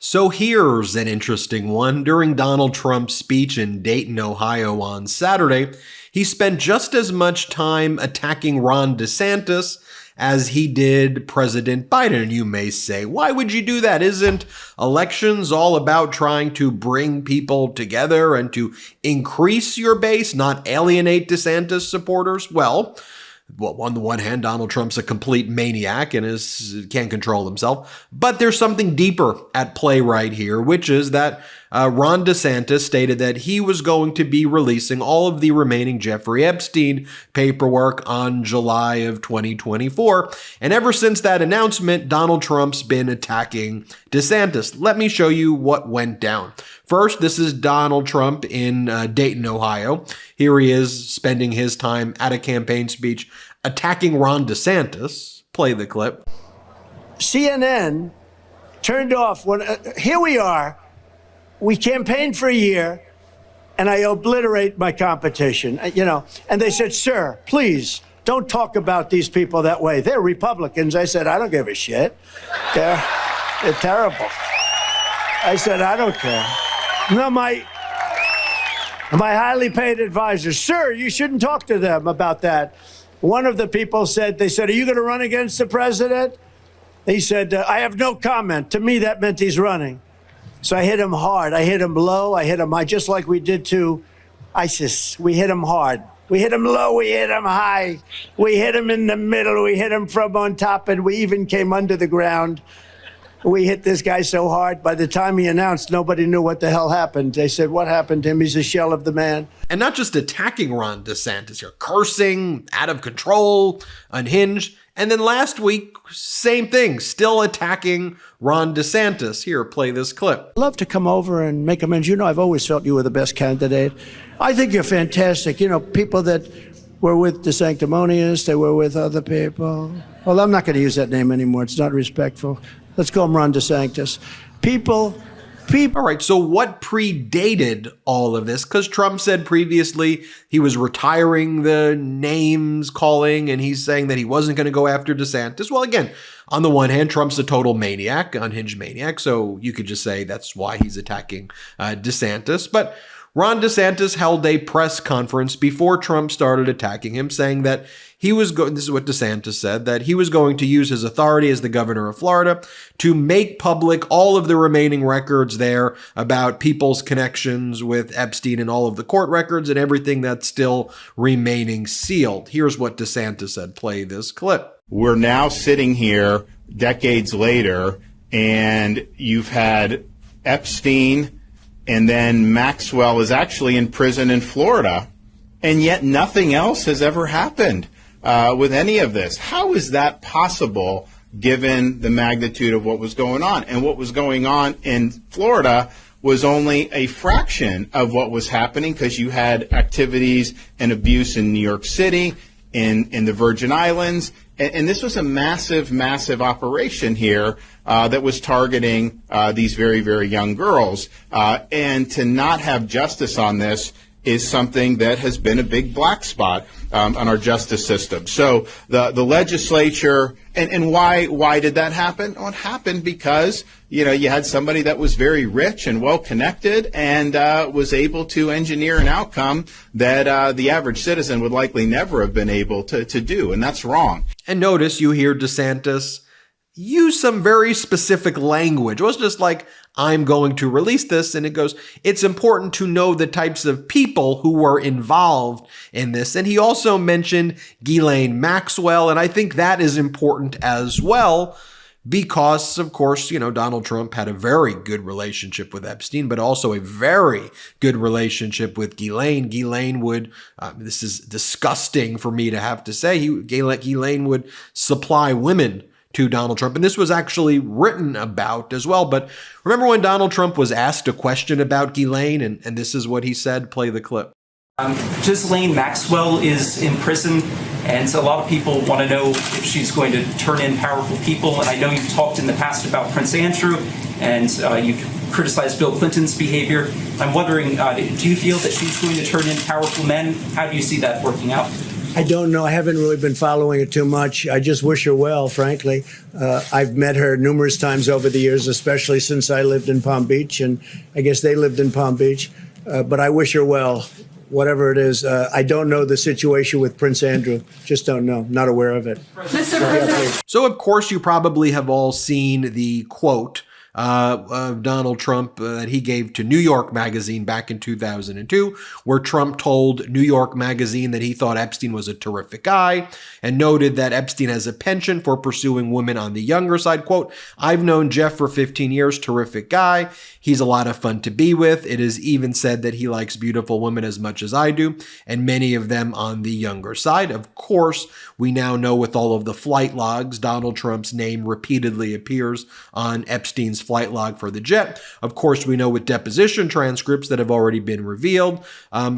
So here's an interesting one. During Donald Trump's speech in Dayton, Ohio on Saturday, he spent just as much time attacking Ron DeSantis as he did President Biden. And you may say, why would you do that? Isn't elections all about trying to bring people together and to increase your base, not alienate DeSantis supporters? Well, on the one hand, Donald Trump's a complete maniac and can't control himself. But there's something deeper at play right here, which is that Ron DeSantis stated that he was going to be releasing all of the remaining Jeffrey Epstein paperwork on July of 2024. And ever since that announcement, Donald Trump's been attacking DeSantis. Let me show you what went down. First, this is Donald Trump in Dayton, Ohio. Here he is spending his time at a campaign speech attacking Ron DeSantis. Play the clip. CNN turned off when here we are. We campaigned for a year, and I obliterate my competition. And they said, "Sir, please don't talk about these people that way. They're Republicans." I said, "I don't give a shit. They're terrible." I said, "I don't care." No, my highly paid advisors, "Sir, you shouldn't talk to them about that." One of the people said, "Are you going to run against the president?" He said, "I have no comment." To me, that meant he's running. So I hit him hard. I hit him low. I hit him high, just like we did to ISIS. We hit him hard. We hit him low. We hit him high. We hit him in the middle. We hit him from on top, and we even came under the ground. We hit this guy so hard, by the time he announced, nobody knew what the hell happened. They said, "What happened to him? He's a shell of the man." And not just attacking Ron DeSantis here, cursing, out of control, unhinged. And then last week, same thing, still attacking Ron DeSantis. Here, play this clip. I'd love to come over and make amends. I've always felt you were the best candidate. I think you're fantastic. People that were with the sanctimonious, they were with other people. Well, I'm not going to use that name anymore. It's not respectful. Let's call him Ron DeSantis. People. All right, so what predated all of this? Because Trump said previously he was retiring the names calling, and he's saying that he wasn't going to go after DeSantis. Well, again, on the one hand, Trump's a total maniac, unhinged maniac, so you could just say that's why he's attacking DeSantis. But Ron DeSantis held a press conference before Trump started attacking him, saying that he was this is what DeSantis said, that he was going to use his authority as the governor of Florida to make public all of the remaining records there about people's connections with Epstein and all of the court records and everything that's still remaining sealed. Here's what DeSantis said. Play this clip. We're now sitting here decades later, and you've had Epstein, and then Maxwell is actually in prison in Florida, and yet nothing else has ever happened with any of this. How is that possible given the magnitude of what was going on? And what was going on in Florida was only a fraction of what was happening, because you had activities and abuse in New York City, in the Virgin Islands, and this was a massive, massive operation here that was targeting these very, very young girls. And to not have justice on this is something that has been a big black spot on our justice system. So the legislature, and why did that happen? Well, it happened because, you had somebody that was very rich and well-connected and was able to engineer an outcome that the average citizen would likely never have been able to do, and that's wrong. And notice you hear DeSantis use some very specific language. It was just like, I'm going to release this, and it goes, it's important to know the types of people who were involved in this. And he also mentioned Ghislaine Maxwell, and I think that is important as well, because, of course, Donald Trump had a very good relationship with Epstein, but also a very good relationship with Ghislaine. Ghislaine would, this is disgusting for me to have to say, Ghislaine would supply women to Donald Trump. And this was actually written about as well. But remember when Donald Trump was asked a question about Ghislaine, and this is what he said? Play the clip. Ghislaine Maxwell is in prison, and a lot of people want to know if she's going to turn in powerful people. And I know you've talked in the past about Prince Andrew, and you've criticized Bill Clinton's behavior. I'm wondering, do you feel that she's going to turn in powerful men? How do you see that working out? I don't know. I haven't really been following it too much. I just wish her well, frankly. I've met her numerous times over the years, especially since I lived in Palm Beach, and I guess they lived in Palm Beach. But I wish her well, whatever it is. I don't know the situation with Prince Andrew. Just don't know. Not aware of it. Mr. President. So, of course, you probably have all seen the quote of Donald Trump that he gave to New York Magazine back in 2002, where Trump told New York Magazine that he thought Epstein was a terrific guy and noted that Epstein has a penchant for pursuing women on the younger side. Quote, "I've known Jeff for 15 years, terrific guy. He's a lot of fun to be with. It is even said that he likes beautiful women as much as I do, and many of them on the younger side." Of course, we now know with all of the flight logs, Donald Trump's name repeatedly appears on Epstein's flight log for the jet. Of course, we know with deposition transcripts that have already been revealed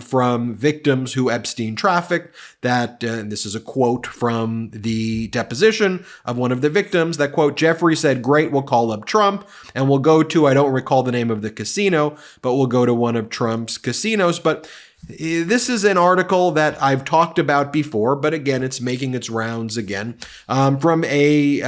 from victims who Epstein trafficked that, and this is a quote from the deposition of one of the victims, that quote, "Jeffrey said, great, we'll call up Trump and we'll go to, I don't recall the name of the casino, but we'll go to one of Trump's casinos." But this is an article that I've talked about before, but again, it's making its rounds again from a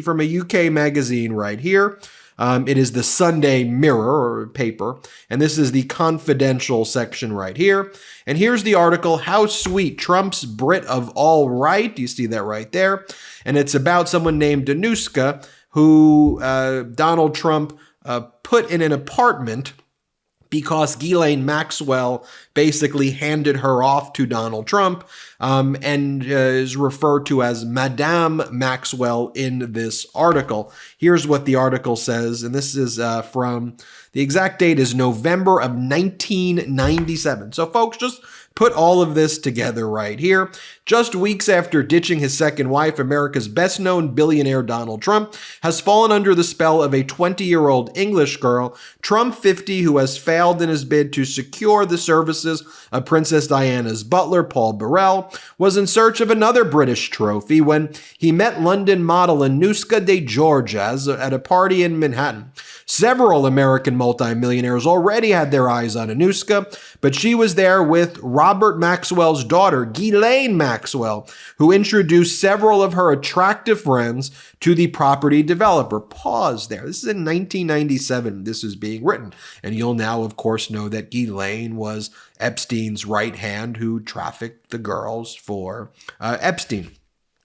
from a UK magazine right here. It is the Sunday Mirror or paper, and this is the confidential section right here. And here's the article, "How Sweet, Trump's Brit of All Right." You see that right there? And it's about someone named Danuska, who Donald Trump put in an apartment because Ghislaine Maxwell basically handed her off to Donald Trump and is referred to as Madame Maxwell in this article. Here's what the article says, and this is from, the exact date is November of 1997. So folks, just put all of this together right here. Just weeks after ditching his second wife, America's best-known billionaire Donald Trump has fallen under the spell of a 20-year-old English girl, Trump 50, who has failed in his bid to secure the services of Princess Diana's butler, Paul Burrell, was in search of another British trophy when he met London model Anuska de Georgias at a party in Manhattan. Several American multimillionaires already had their eyes on Anuska, but she was there with Robert Maxwell's daughter, Ghislaine Maxwell, who introduced several of her attractive friends to the property developer. Pause there. This is in 1997. This is being written. And you'll now, of course, know that Ghislaine was Epstein's right hand who trafficked the girls for Epstein.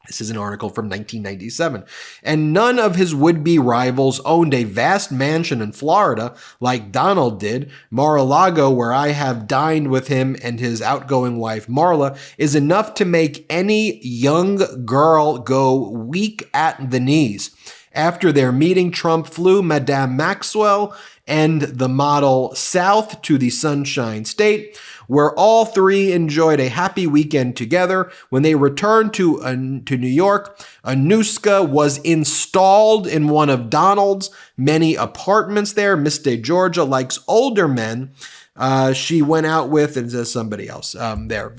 This is an article from 1997. And none of his would-be rivals owned a vast mansion in Florida like Donald did. Mar-a-Lago, where I have dined with him and his outgoing wife Marla, is enough to make any young girl go weak at the knees. After their meeting, Trump flew Madame Maxwell and the model south to the Sunshine State, where all three enjoyed a happy weekend together. When they returned to New York, Anuska was installed in one of Donald's many apartments there. Miss De Georgia likes older men. She went out with, and says somebody else there.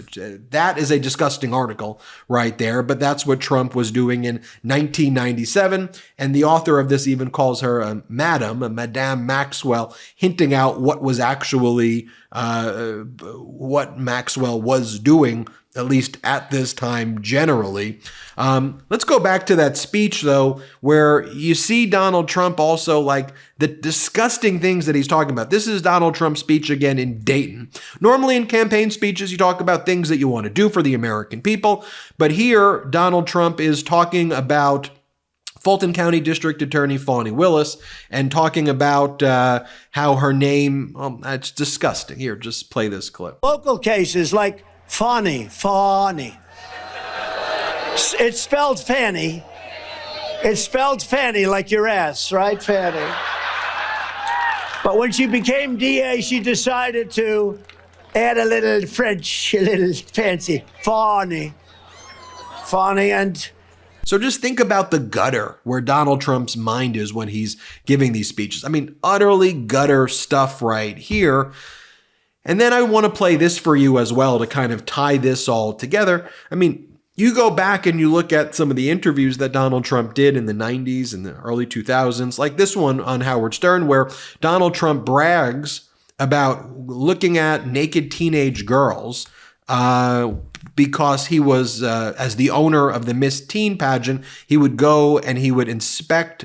That is a disgusting article right there, but that's what Trump was doing in 1997. And the author of this even calls her a Madame Maxwell, hinting out what was actually, what Maxwell was doing, at least at this time generally. Let's go back to that speech, though, where you see Donald Trump also like the disgusting things that he's talking about. This is Donald Trump's speech again in Dayton. Normally in campaign speeches, you talk about things that you want to do for the American people. But here, Donald Trump is talking about Fulton County District Attorney Fani Willis and talking about how her name, it's disgusting. Here, just play this clip. Local cases like Fani. It's spelled Fanny. It's spelled Fanny like your ass, right, Fanny? But when she became DA, she decided to add a little French, a little fancy. Fani, and... So just think about the gutter where Donald Trump's mind is when he's giving these speeches. I mean, utterly gutter stuff right here. And then I want to play this for you as well to kind of tie this all together. I mean, you go back and you look at some of the interviews that Donald Trump did in the 90s and the early 2000s, like this one on Howard Stern, where Donald Trump brags about looking at naked teenage girls, because he was, as the owner of the Miss Teen pageant, he would go and he would inspect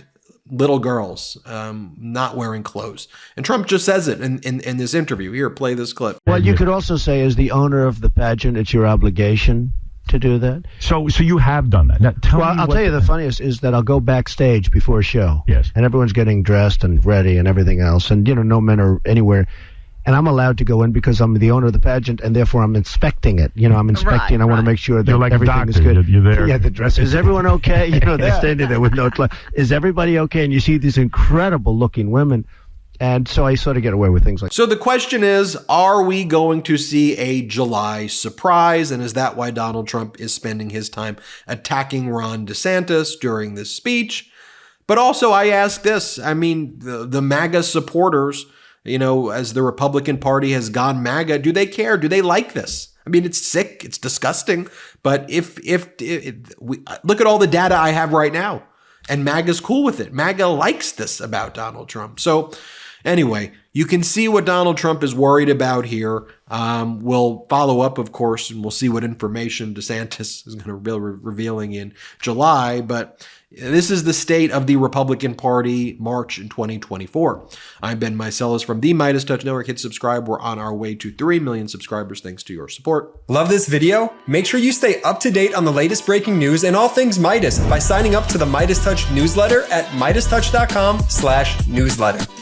little girls not wearing clothes. And Trump just says it in this interview. Here, play this clip. Well, you could also say, as the owner of the pageant, it's your obligation to do that. So you have done that. Now, I'll tell you the funniest is that I'll go backstage before a show. Yes. And everyone's getting dressed and ready and everything else. And, no men are anywhere. And I'm allowed to go in because I'm the owner of the pageant, and therefore I'm inspecting it. I'm inspecting. Right, I want to make sure that You're like everything is good. You're there. Yeah, the dress. Is everyone okay? They're standing there with no clothes. Is everybody okay? And you see these incredible looking women. And so I sort of get away with things like. So the question is, are we going to see a July surprise? And is that why Donald Trump is spending his time attacking Ron DeSantis during this speech? But also I ask this, the MAGA supporters, as the Republican Party has gone MAGA, do they care? Do they like this? It's sick. It's disgusting. But if we look at all the data I have right now, and MAGA's cool with it. MAGA likes this about Donald Trump. So anyway, you can see what Donald Trump is worried about here. We'll follow up, of course, and we'll see what information DeSantis is going to be revealing in July. But this is the state of the Republican Party March in 2024. I'm Ben Meiselas from the MeidasTouch Network. Hit subscribe. We're on our way to 3 million subscribers thanks to your support. Love this video? Make sure you stay up to date on the latest breaking news and all things Meidas by signing up to the MeidasTouch newsletter at MeidasTouch.com/newsletter.